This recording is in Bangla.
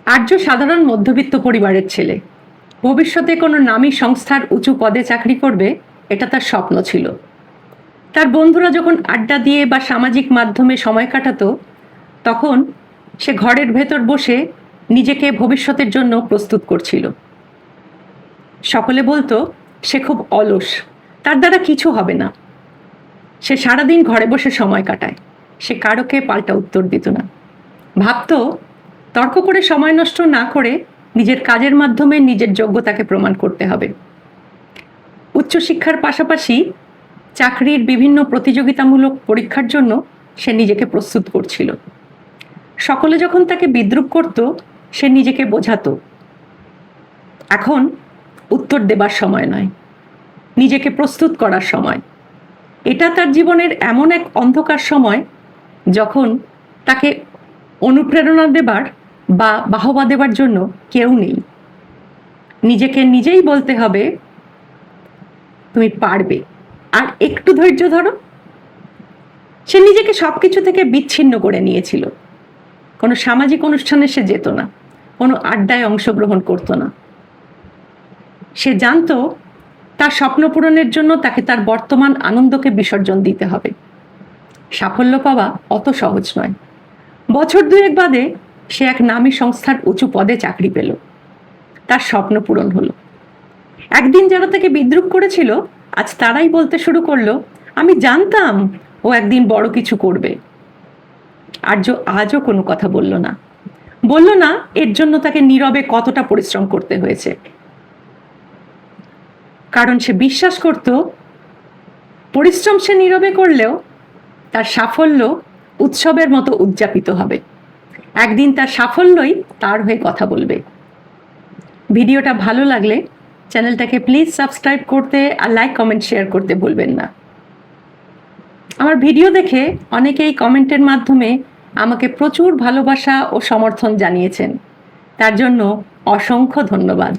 আর্য সাধারণ মধ্যবিত্ত পরিবারের ছেলে। ভবিষ্যতে কোনো নামী সংস্থার উঁচু পদে চাকরি করবে, এটা তার স্বপ্ন ছিল। তার বন্ধুরা যখন আড্ডা দিয়ে বা সামাজিক মাধ্যমে সময় কাটাতো, তখন সে ঘরের ভেতর বসে নিজেকে ভবিষ্যতের জন্য প্রস্তুত করছিল। সকলে বলতো সে খুব অলস, তার দ্বারা কিছু হবে না। সে সারাদিন ঘরে বসে সময় কাটায়, সে কারোকে পাল্টা উত্তর দিত না। ভাবতো তর্ক করে সময় নষ্ট না করে নিজের কাজের মাধ্যমে নিজের যোগ্যতাকে প্রমাণ করতে হবে। উচ্চশিক্ষার পাশাপাশি চাকরির বিভিন্ন প্রতিযোগিতামূলক পরীক্ষার জন্য সে নিজেকে প্রস্তুত করছিল। সকলে যখন তাকে বিদ্রূপ করত, সে নিজেকে বোঝাতো এখন উত্তর দেবার সময় নয়, নিজেকে প্রস্তুত করার সময়। এটা তার জীবনের এমন এক অন্ধকার সময় যখন তাকে অনুপ্রেরণা দেবার বা বাহবা দেবার জন্য কেউ নেই। নিজেকে নিজেই বলতে হবে, তুমি পারবে, আর একটু ধৈর্য ধরো। সে নিজেকে সবকিছু থেকে বিচ্ছিন্ন করে নিয়েছিল। কোনো সামাজিক অনুষ্ঠানে সে যেত না, কোনো আড্ডায় অংশগ্রহণ করত না। সে জানতো তার স্বপ্ন পূরণের জন্য তাকে তার বর্তমান আনন্দকে বিসর্জন দিতে হবে। সাফল্য পাওয়া অত সহজ নয়। বছর দুয়েক বাদে সে এক নামী সংস্থার উঁচু পদে চাকরি পেল। তার স্বপ্ন পূরণ হলো। একদিন যারা তাকে বিদ্রূপ করেছিল, আজ তারাই বলতে শুরু করলো, আমি জানতাম ও একদিন বড় কিছু করবে। আর্য আজও কোনো কথা বলল না। বলল না এর জন্য তাকে নীরবে কতটা পরিশ্রম করতে হয়েছে। কারণ সে বিশ্বাস করত পরিশ্রম সে নীরবে করলেও তার সাফল্য উৎসবের মতো উদযাপিত হবে। একদিন তার সাফল্যই তার হয়ে কথা বলবে। ভিডিওটা ভালো লাগলে চ্যানেলটাকে প্লিজ সাবস্ক্রাইব করতে আর লাইক কমেন্ট শেয়ার করতে ভুলবেন না। আমার ভিডিও দেখে অনেকেই কমেন্টের মাধ্যমে আমাকে প্রচুর ভালোবাসা ও সমর্থন জানিয়েছেন, তার জন্য অসংখ্য ধন্যবাদ।